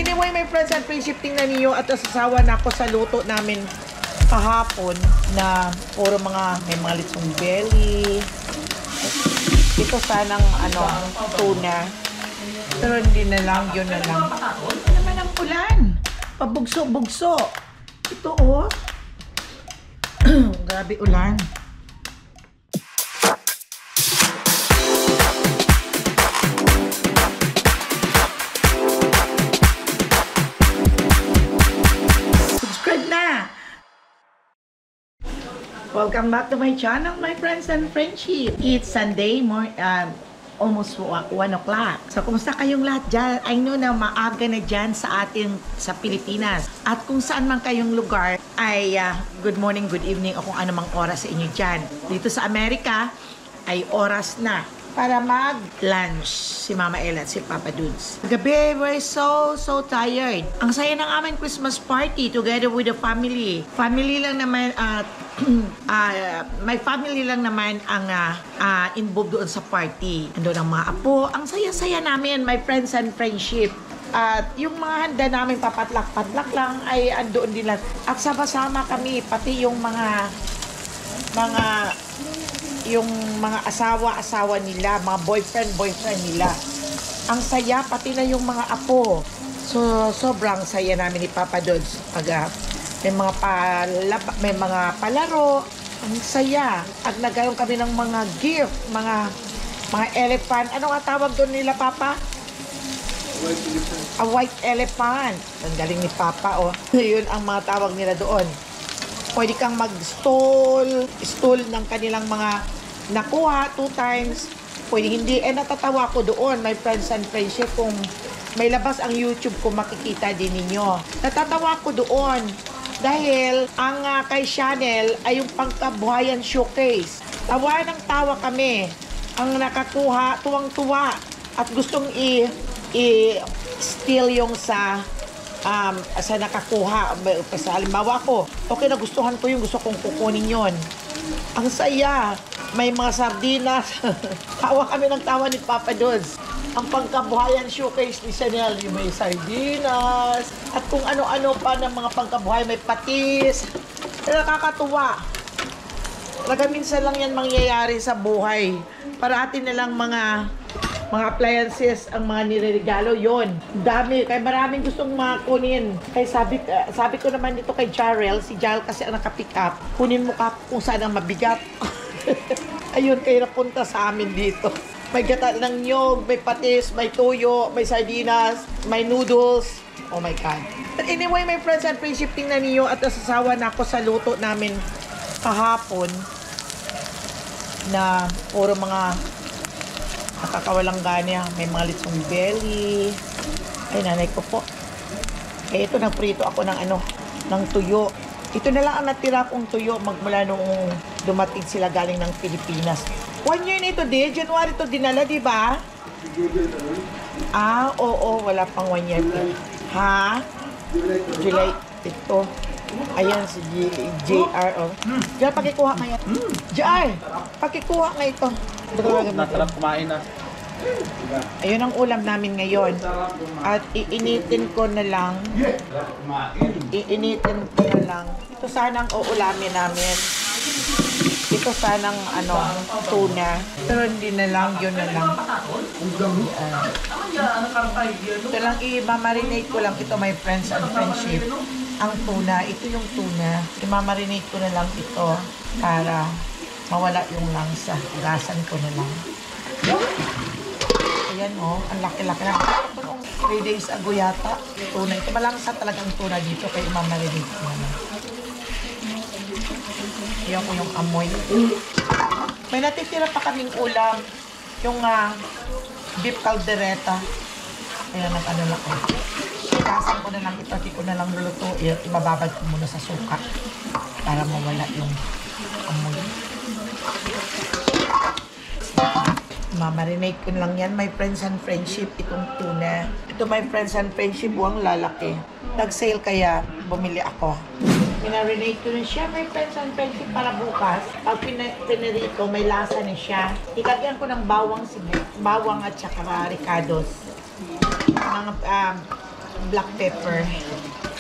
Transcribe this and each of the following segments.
Anyway, my friends and friendship, tingnan niyo at nasasawa na ako sa luto namin kahapon na puro may mga litsong belly. Ito sanang tuna. Pero hindi na lang, yun na lang. Ano naman ang ulan? Pabugso-bugso. Ito oh. Grabe ulan. Welcome back to my channel, my friends and friendship. It's Sunday, almost 1 o'clock. So, kumusta kayong lahat dyan? I know na maaga na dyan sa atin sa Pilipinas. At kung saan man kayong lugar, ay good morning, good evening, o kung anumang oras sa inyo dyan. Dito sa Amerika, ay oras na para mag-lunch si Mama Ella at si Papa Dudes. Gabi, we're so tired. Ang saya ng aming Christmas party together with the family. Family lang naman my family lang naman ang involved doon sa party. Andun ang mga apo. Ang saya-saya namin, my friends and friendship. At yung mga handa namin papatlak-patlak lang ay andoon din lang. At sama-sama kami, pati yung mga asawa nila, mga boyfriend nila. Ang saya, pati na yung mga apo. So, sobrang saya namin ni Papa Dodds. May mga palaro. Ang saya. At nagkaroon kami ng mga gift, mga elephant. Ano nga tawag doon nila, Papa? White elephant. A white elephant. Ang galing ni Papa, oh. Yun ang mga tawag nila doon. Pwede kang mag-stall ng kanilang mga nakuha 2 times. Pwede hindi. Natatawa ko doon, my friends and friendship, kung may labas ang YouTube ko, makikita din ninyo. Natatawa ko doon dahil ang kay Chanel ay yung pangkabuhayan showcase. Tawa ng tawa kami. Ang nakakuha, tuwang-tuwa at gustong i-steal yung sa nakakuha. Sa halimbawa ko, okay, nagustuhan ko yung gusto kong kukunin yon. Ang saya. May mga sardinas. Tawa kami ng tawa ni Papa Dodds. Ang pangkabuhayan showcase ni Chanel, yung may sardinas. At kung ano-ano pa ng mga pangkabuhay, may patis. Nakakatuwa. Minsan lang yan mangyayari sa buhay. Parati na lang mga appliances ang mga nireregalo, yon. Dami, kaya maraming gustong makunin. Kaya sabi ko naman dito kay Jarrell, si Jarrell kasi ang nakapick up, kunin mo ka kung saan ang mabigat. Ayun, kayo napunta sa amin dito. May gata ng nyog, may patis, may tuyo, may sardinas, may noodles. Oh my God. But anyway, my friends and friendship, tingnan niyo at nasasawa na ako sa luto namin kahapon na puro mga nakakawalang gana. May mga litsong belly. Ay, nanay ko po. Ito, nagprito ako ng tuyo. Ito na lang ang natira kong tuyo magmula noong dumating sila galing ng Pilipinas. 1 year na ito, January to dinala, di ba? Oo, wala pang 1 year. Ha? July. Ito. Ayan, si JR. Oh. JR, pakikuha ngayon. JR, pakikuha nga ito. Nasarap kumain na. Ayun ang ulam namin ngayon. At iinitin ko na lang. Ito sanang uulamin namin. Ito sanang tuna. Pero hindi na lang, yun na lang. Ito lang, i-marinate ko lang ito, my friends and friendship. Ang tuna, ito yung tuna. I-marinate ko na lang ito para mawala yung langsa. Gasan ko na lang. Ayan ang laki-laki na. 3 days ago yata. Tuna. Ito malangsa talagang tuna dito kaya i-marinate ko na lang. Ayan ko yung amoy. May natitira pa kaming ulam. Yung beef caldereta. Ayan, lang ko. Ikasan ko na lang ito. Hindi ko na lang luluto. Ibababad ko muna sa suka para mawala yung amoy. Mamarinate ko lang yan, my friends and friendship, itong tuna. Ito, my friends and friendship, buwang lalaki. Nag-sale kaya bumili ako. Minarinate ko na siya, my friends and friendship, para bukas. Pag pinirito, may lasa na siya. Ilagyan ko ng bawang at saka ricados. black pepper.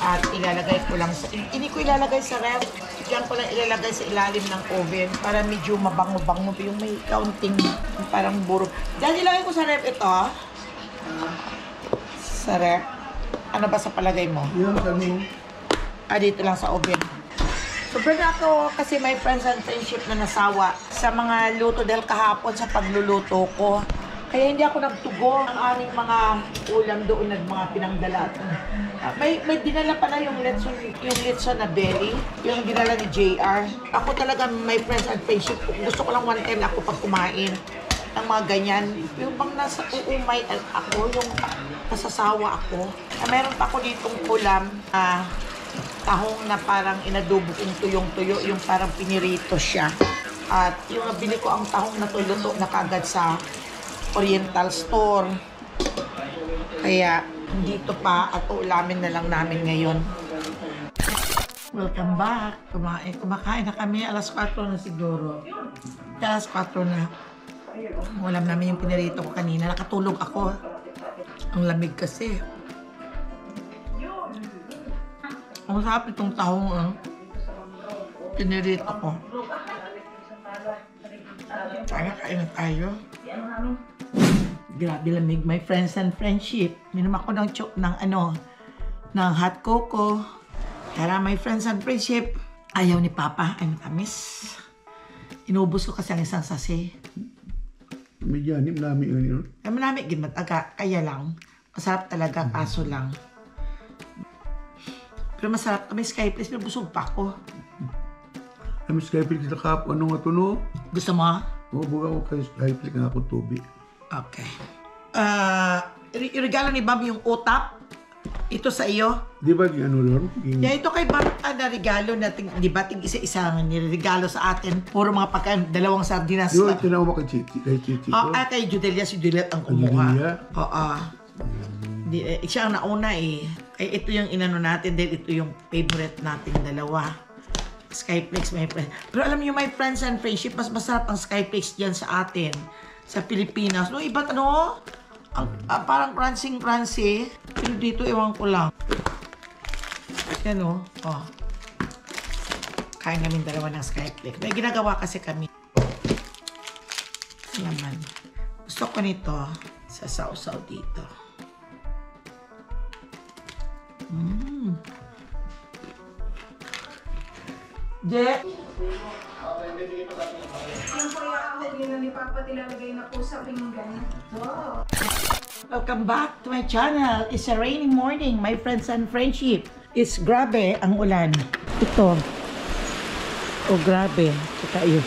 At ilalagay ko lang sa... Hindi ko ilalagay sa ref. Diyan ko lang ilalagay sa ilalim ng oven para medyo mabango-bango yung may kaunting parang buro. Diyan ilagay ko sa ref ito. Sa ref. Ano ba sa palagay mo? Yung kami. Dito lang sa oven. Sobrang ako kasi may friends and friendship na nasawa sa mga luto dahil kahapon sa pagluluto ko. Kaya hindi ako nagtugo ang aming mga ulam doon at mga pinangdala. May dinala pala yung litson na belly, yung dinala ni JR. Ako talaga may friends and friendship. Gusto ko lang one time ako pag kumain ng mga ganyan. Yung bang nasa uumay ako, yung nasasawa ako. Meron pa ako ditong ulam tahong na parang inadobo kong tuyong-tuyo, yung parang pinirito siya. At yung nabili ko ang tahong na luto na kagad sa Oriental Store. Kaya dito pa at ulamin na lang namin ngayon. Welcome back. Kumakain na kami. Alas 4 na siguro. Alas 4 na. Ulam namin yung pinirito ko kanina. Nakatulog ako. Ang lamig kasi. Ang sarap itong tahong pinirito ko. Kain na tayo. Grabe lamig, my friends and friendship. Minum ako ng hot cocoa. Tara, my friends and friendship. Ayaw ni Papa, ay matamis. Inubos ko kasi ang isang sase. Medyo anim namin yun. Ay manami, ginmataga. Kaya lang, masarap talaga, kaso lang. Pero masarap kami, Skyplace, pero busog pa ako. Kami Skyflix sa kap, ano nga ito no? Gusto mo? Oo, buka ko kay Skyflix nga ako tubig. Okay. Regalo ni Bam yung utap. Ito sa iyo. Di ba yung ano doon? Yeah, ito kay Bam na regalo natin. Di ba isa-isa niregalo sa atin? Puro mga pagkain, dalawang sardinas. Yung tinawa mo kay Chichi ko? Kay Judelia, si Juliet ang kumuha. Oo. Siya ang nauna eh. Ay, ito yung inano natin dahil ito yung favorite nating dalawa. Skyflix, my friend. Pero alam niyo, my friends and friendship, mas masarap ang Skyflix dyan sa atin. Sa Pilipinas. No, iba't parang crunchy. Pero dito, ewan ko lang. Yan o. Kain namin dalawa ng Skyflix. May ginagawa kasi kami. Yaman. Gusto ko nito sa sausaw dito. Jack? Yung po yung ni Papa nilalagay na po sa pinggan. Wow. Welcome back to my channel. It's a rainy morning, my friends and friendship. It's grabe ang ulan. Ito. Oh, grabe. Ito tayo.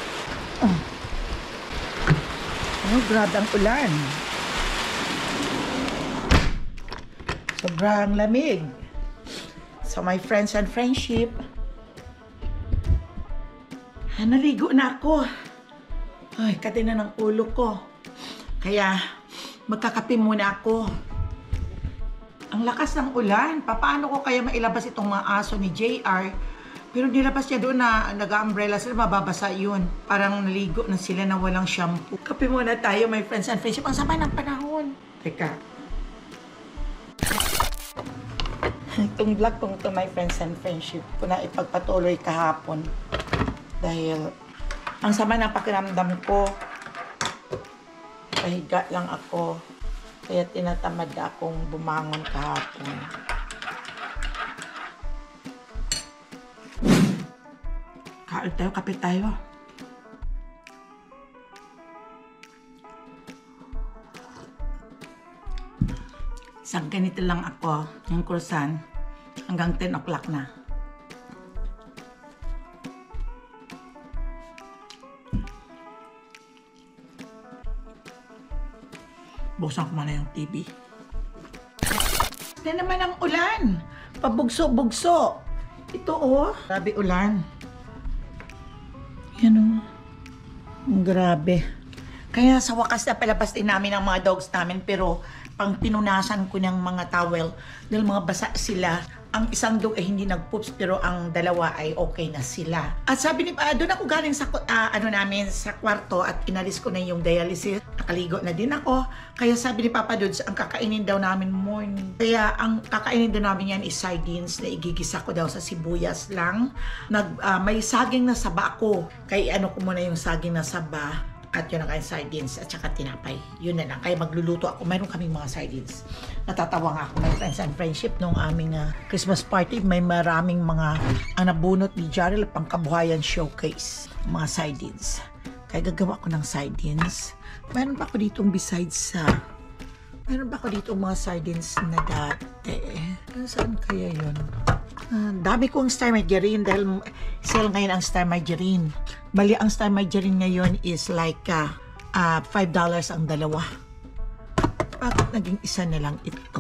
Oh, grabe ang ulan. Sobrang lamig. So, my friends and friendship, naligo na ako. Ay, kati na ng ulo ko. Kaya, magkakape muna ako. Ang lakas ng ulan. Paano ko kaya mailabas itong mga aso ni JR? Pero nilabas niya doon na nag-umbrella sila, mababasa yun. Parang naligo na sila na walang shampoo. Kape muna tayo, my friends and friendship. Ang sama ng panahon. Teka. Itong vlog kong to, my friends and friendship, ko na ipagpatuloy kahapon. Dahil ang sama ng pakiramdam ko, pahiga lang ako. Kaya tinatamad akong bumangon kahapon. Kain tayo, kape tayo. Isang ganito lang ako, yung croissant, hanggang 10 o'clock na. Buksan ko muna yung TV. Ito naman ang ulan. Pabugso-bugso. Ito oh. Grabe ulan. Yan oh. Grabe. Kaya sa wakas na palabas din namin ang mga dogs namin pero pang pinunasan ko ng mga towel dahil mga basa sila. Ang isang dog ay hindi nag-poops pero ang dalawa ay okay na sila. At sabi ni doon ako galing sa namin sa kwarto at inalis ko na yung dialysis. Nakaligo na din ako. Kaya sabi ni Papa Dudes, ang kakainin daw namin morning. Kaya ang kakainin daw namin yan is sardines na igigisa ko daw sa sibuyas lang. May saging na saba ako. Kaya ko muna yung saging na saba. At yun ang kayong sardines at saka tinapay. Yun na lang. Kaya magluluto ako. Mayroon kaming mga sardines. Natatawa nga ako, my friends and friendship, nung aming Christmas party. May maraming mga ang nabunot ni Jarrell pangkabuhayan showcase. Mga sardines. Kaya gagawa ko ng sardines. Mayroon pa ako ditong besides mayroon pa ako ditong mga sardines na dati. Saan kaya yun? Dami kong star margarine dahil sale ngayon ang star margarine. Bali, ang star margarine ngayon is like $5 ang dalawa. Bakit naging isa na lang ito?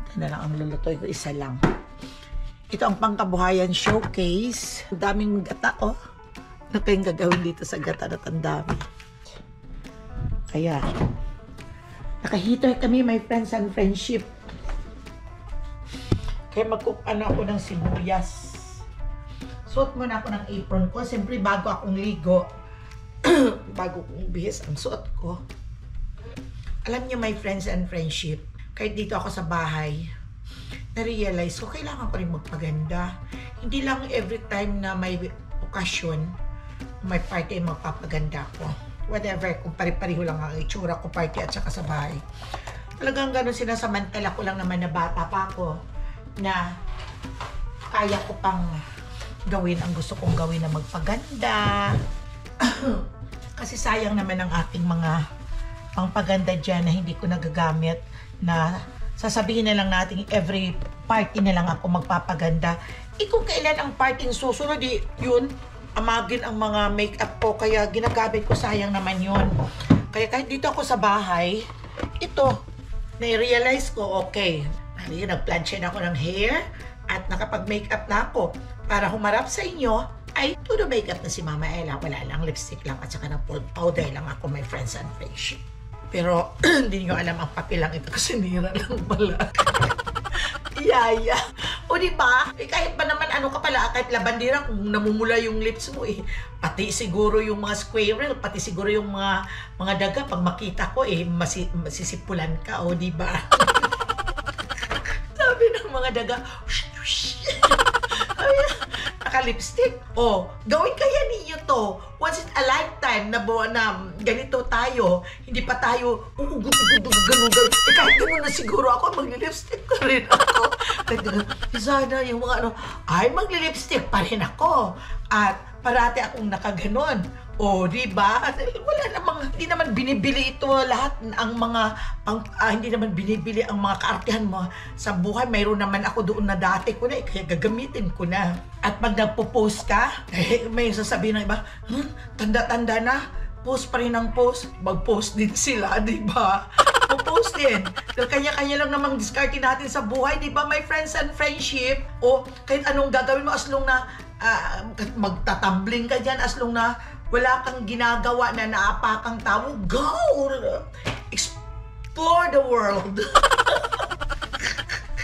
Ito na lang ang lulutoy ko, isa lang. Ito ang pangkabuhayan showcase. Ang daming gata, oh. Ano kayong gagawin dito sa gata na ang dami? Kaya, naka-heater kami, my friends and friendship. Kaya ako ng sibuyas. Suot muna ako ng apron ko. Siyempre, bago akong ligo, bago kong bihis ang suot ko. Alam niyo, my friends and friendship, kahit dito ako sa bahay, na-realize ko, kailangan ko rin magpaganda. Hindi lang every time na may okasyon, may party, magpapaganda ko. Whatever, kung pari-pariho lang ang itsura ko, party at saka sa bahay. Talagang ganun, sinasamantala ko lang naman na bata pa ako, na kaya ko pang gawin ang gusto kong gawin na magpaganda. Kasi sayang naman ang ating mga pangpaganda dyan na hindi ko nagagamit, na sasabihin na lang natin every party na lang ako magpapaganda. Kung kailan ang party susunod, yun, amagin ang mga makeup ko, kaya ginagamit ko, sayang naman yun. Kaya kahit dito ako sa bahay, ito, na-realize ko, okay, nag-planche na ako ng hair at nakapag-makeup na ako. Para humarap sa inyo, ay todo makeup na si Mama Ella. Wala lang, lipstick lang at saka ng powder lang ako, my friends and friendship. Pero hindi nyo alam ang papilang ito kasi nira lang pala. Yaya. O diba? Kahit pa naman ka pala, kahit labandira, kung namumula yung lips mo pati siguro yung mga squirrel, pati siguro yung mga daga, pag makita ko masisipulan ka, o diba? Sabi ng mga daga, naka-lipstick. Gawin kaya ninyo to. Once in a lifetime na ganito tayo, hindi pa tayo ganun. Kahit ganun na siguro ako, magli-lipstick pa rin ako. Sana yung mga magli-lipstick pa rin ako. At parati akong nakaganon. Diba? Wala namang, hindi naman binibili ito lahat ang mga, hindi naman binibili ang mga kaartihan mo sa buhay. Mayroon naman ako doon na dati ko na, kaya gagamitin ko na. At pag nagpo-post ka, may sasabihin ng iba, tanda-tanda na, post pa rin ang post. Mag-post din sila, diba? Po-post din. Dahil kanya-kanya lang namang discardin natin sa buhay, diba, my friends and friendship? Kahit anong gagawin mo, as long na magtatambling ka dyan, as long na wala kang ginagawa na naapakang tao, go! Explore the world.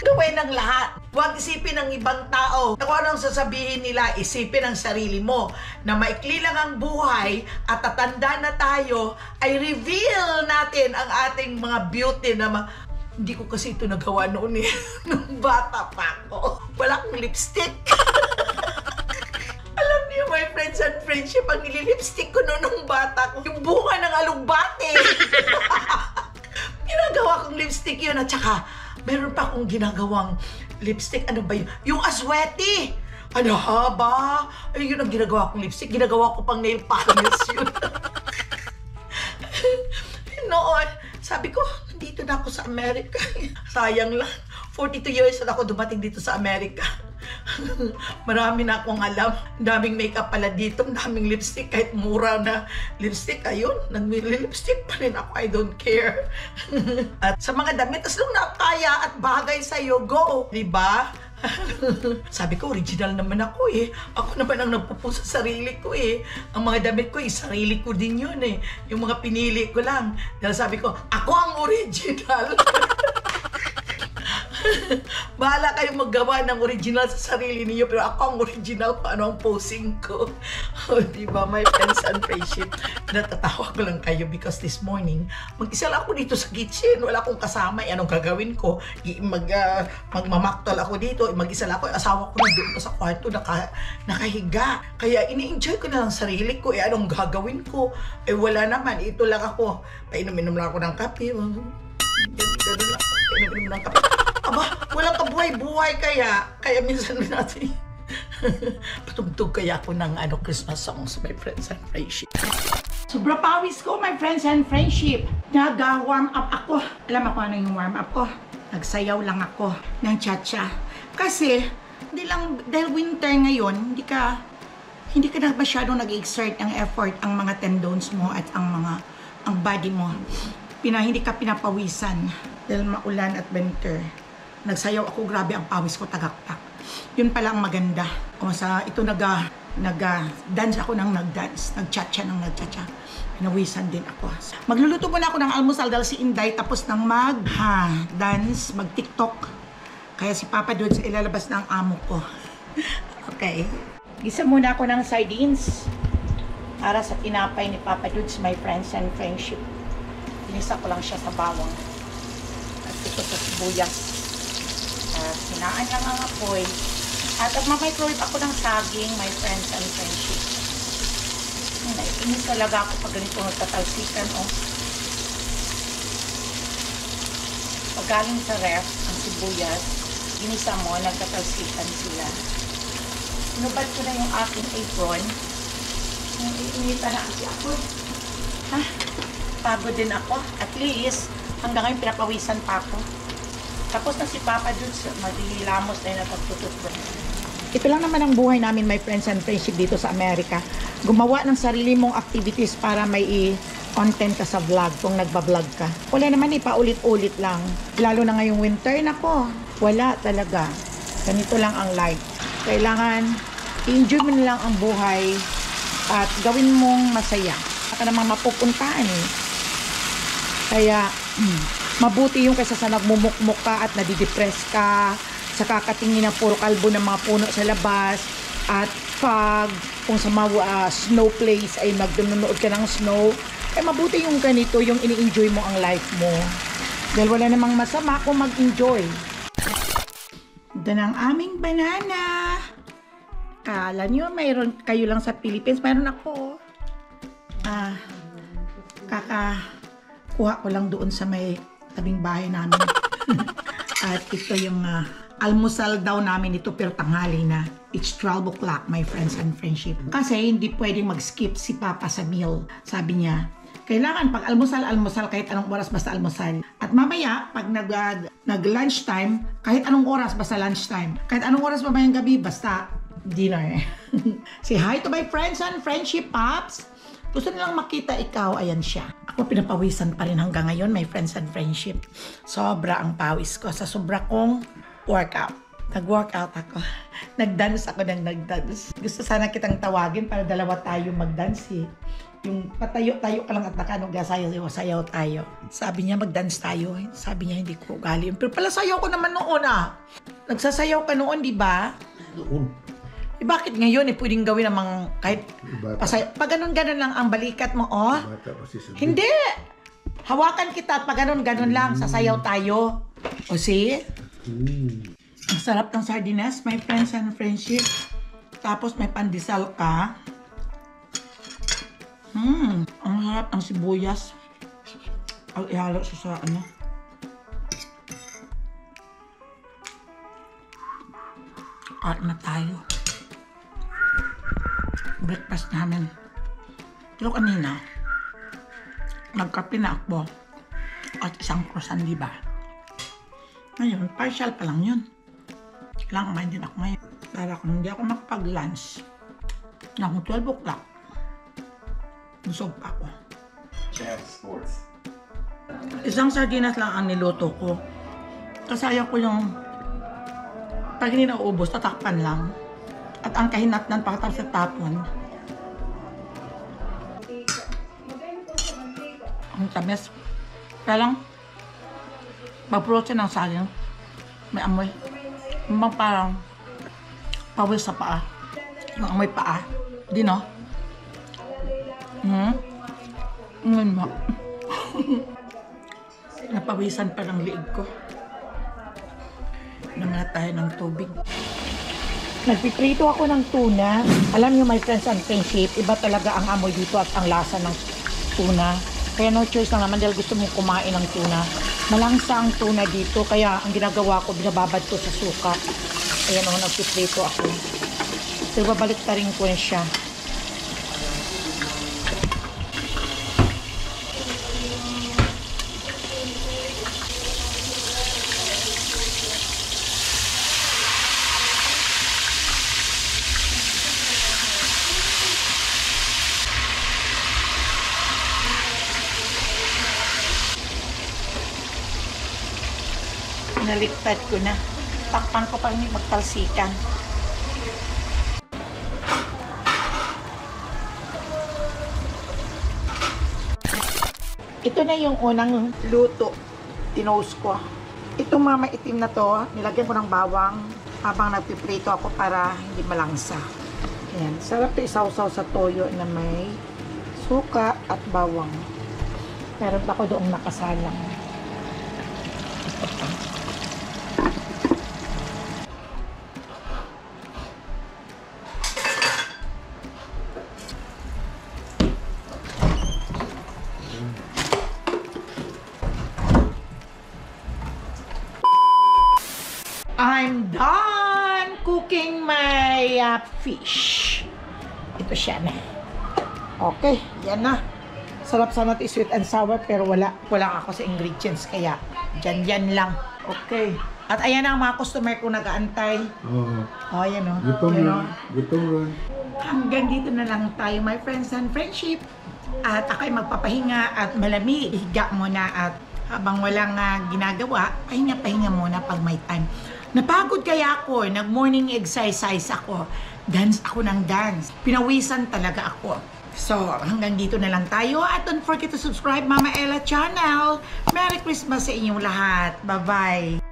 Gawin ang lahat. Huwag isipin ng ibang tao. Kung anong sasabihin nila, isipin ang sarili mo. Na maikli lang ang buhay at tatanda na tayo, ay reveal natin ang ating mga beauty na hindi ko kasi ito nagawa noon nung bata pa ako. Wala akong lipstick. My friends and friendship, ang nililipstick ko noon nung bata ko, yung bunga ng alugbate. Ginagawa kong lipstick yun. At saka, meron pa akong ginagawang lipstick. Ano ba yun? Yung asweti. Ano haba? Ay, yun ang ginagawa kong lipstick. Ginagawa ko pang nail polish yun. Noon, sabi ko, nandito na ako sa Amerika. Sayang lang. 42 years na ako dumating dito sa Amerika. Marami na akong alam. Daming makeup pala dito, daming lipstick. Kahit mura na lipstick, ayun, nag-lipstick pa rin ako. I don't care. At sa mga damit, as long na kaya at bagay sa'yo, go. Diba? Sabi ko, original naman ako eh. Ako naman ang nagpupusa sa sarili ko eh. Ang mga damit ko, sarili ko din yun eh. Yung mga pinili ko lang. Dahil sabi ko, ako ang original. Bahala kayo maggawa ng original sa sarili niyo, pero ako ang original kung ano ang posing ko. Diba, my friends and friendship? Natatawa ko lang kayo because this morning, mag-isa lang ako dito sa kitchen. Wala akong kasama. Anong gagawin ko? Magmamaktol ako dito. Mag-isa lang ako. Asawa ko na doon sa kwarto, nakahiga. Kaya ini-enjoy ko na lang sarili ko. Anong gagawin ko? Wala naman. Ito lang ako. Painom-inom lang ako ng kape. Ganun lang. Painom-inom ng kape. Aba, walang kabuhay-buhay kaya minsan natin patugtog kaya ako ng Christmas songs, my friends and friendship. Sobra pawis ko, my friends and friendship. Nag-warm up ako. Alam ako ano yung warm up ko? Nagsayaw lang ako ng cha-cha. Kasi, hindi lang, dahil winter ngayon, hindi ka na masyadong nag-exert ng effort ang mga tendons mo at ang body mo. Hindi ka pinapawisan dahil maulan at winter. Nagsayaw ako, grabe ang pawis ko, tagaktak. Yun pala ang maganda. O ito nag-dance ako ng nag-dance. Nag-cha-cha ng nag-cha-cha. Pinawisan din ako. Magluluto muna ako ng almusal dahil si Inday tapos ng mag-dance, mag-tiktok. Kaya si Papa Dudes ilalabas ng amo ko. Okay. Gisa muna ako ng sardines para sa tinapay ni Papa Dudes, my friends and friendship. Pinisa ko lang siya sa bawang. At ito sa sibuyas. Hinaan lang ang apoy. At mag-microwave ako ng saging, my friends and friendship. Naiinis talaga ako pag ganito nagtatalsikan, oh. Pag galing sa ref, ang sibuyas, ginisa mo, nagtatalsikan sila. Inubad ko na yung aking apron. Iniinitan na kasi ako. Pagod din ako. At least, hanggang ngayon pinapawisan pa ako. Tapos na si Papa Dudes, maghihilamos na yun at pagtututbon. Ito lang naman ang buhay namin, my friends and friendship dito sa Amerika. Gumawa ng sarili mong activities para may content ka sa vlog kung nagbablog ka. Wala naman paulit-ulit lang. Lalo na ngayong winter, nako. Wala talaga. Ganito lang ang life. Kailangan i-enjoy mo na lang ang buhay at gawin mong masaya. Baka namang mapupuntaan eh. Kaya, mabuti yung kaysa sa nagmumukmuk ka at nadidepress ka, sa kakatingin ng puro kalbo ng mga puno sa labas, at fog, kung sa mga snow place ay magdununood ka ng snow, mabuti yung ganito, yung ini-enjoy mo ang life mo. Dahil wala namang masama kung mag-enjoy. Ito na ang aming banana. Kala nyo, mayroon kayo lang sa Philippines, mayroon ako. Kakakuha ko lang doon sa may tabing bahay namin. At ito yung almusal daw namin ito, pero tanghali na. It's 12 o'clock, my friends and friendship. Kasi hindi pwedeng mag-skip si Papa sa meal. Sabi niya, kailangan pag almusal kahit anong oras basta almusal. At mamaya, pag nag-lunchtime, kahit anong oras basta lunchtime. Kahit anong oras mamayang gabi, basta dinner. Say hi to my friends and friendship, Pops. Gusto nilang makita ikaw, ayan siya. Ako pinapawisan pa rin hanggang ngayon, my friends and friendship. Sobra ang pawis ko sa sobra kong workout. Nag-workout ako. Nag-dance ako ng nag-dance. Gusto sana kitang tawagin para dalawa tayo mag-dance eh. Yung patayo-tayo ka lang at sayaw tayo. Sabi niya mag-dance tayo. Sabi niya hindi ko ugali. Pero pala sayaw ko naman noon Nagsasayaw ka noon, di ba? Noon. Bakit ngayon pwedeng gawin namang kahit pag ganun-ganun lang ang balikat mo, oh? Hindi! Hawakan kita at pag ganun-ganun lang, sasayaw tayo. O see? Ang sarap ng sardinas, my friends and friendship. Tapos may pandesal ka. Ang sarap ng sibuyas. Ang ihalo sa ano. At na tayo. Breakfast namin. Pero kanina, nagkape na ako at isang croissant, di ba? Ngayon, partial pa lang yun. Kailangan kumain din ako ngayon. Para kung hindi ako makapag-lunch, na kung 12 o'clock, busog pa ako. Sports. Isang sardinas lang ang niluto ko. Kasi ayaw ko yung Pag hindi nauubos, tatakpan lang. At ang kahinatnan pagkatapos sa tapon. Ang tamis. Kaya lang, mag-pulot siya ng saging. May amoy. Bang parang pawis sa paa. Yung amoy paa. Di no? Ngayon mo. Napawisan pa ng liig ko. Naman tayo ng tubig. Nagpiprito ako ng tuna. Alam niyo, my friends and friendship, iba talaga ang amoy dito at ang lasa ng tuna. Kaya no choice lang naman dahil gusto mong kumain ng tuna. Malangsa ang tuna dito, kaya ang ginagawa ko, binababad ko sa suka. Ayan o, nagpiprito ako. So, babalik ta rin ko na siya. Naliktad ko na. Takpan ko pa rin magtalsikan. Ito na yung unang luto. Tinoast ko. Itong mga maitim na to, nilagyan ko ng bawang habang nagpiprito ako para hindi malangsa. Ayan. Sarap to isawsaw sa toyo na may suka at bawang. Meron pa ako doong nakasalang. Ito pa. I'm done cooking my fish. Ito siya na. Okay, yan na. Sarap sana ito sweet and sour pero wala ako sa ingredients kaya dyan lang. Okay. At ayan ang mga customer ko nag-aantay. Oo. Oh, ayan o. Gutom rin. Gutom rin. Hanggang dito na lang tayo, my friends and friendship. At ako'y magpapahinga at malamig. Higa muna at habang walang ginagawa, pahinga muna pag may time. Napagod kaya ako, nag-morning exercise ako. Dance ako ng dance. Pinawisan talaga ako. So, hanggang dito na lang tayo. At don't forget to subscribe Mama Ella channel. Merry Christmas sa inyong lahat. Bye-bye.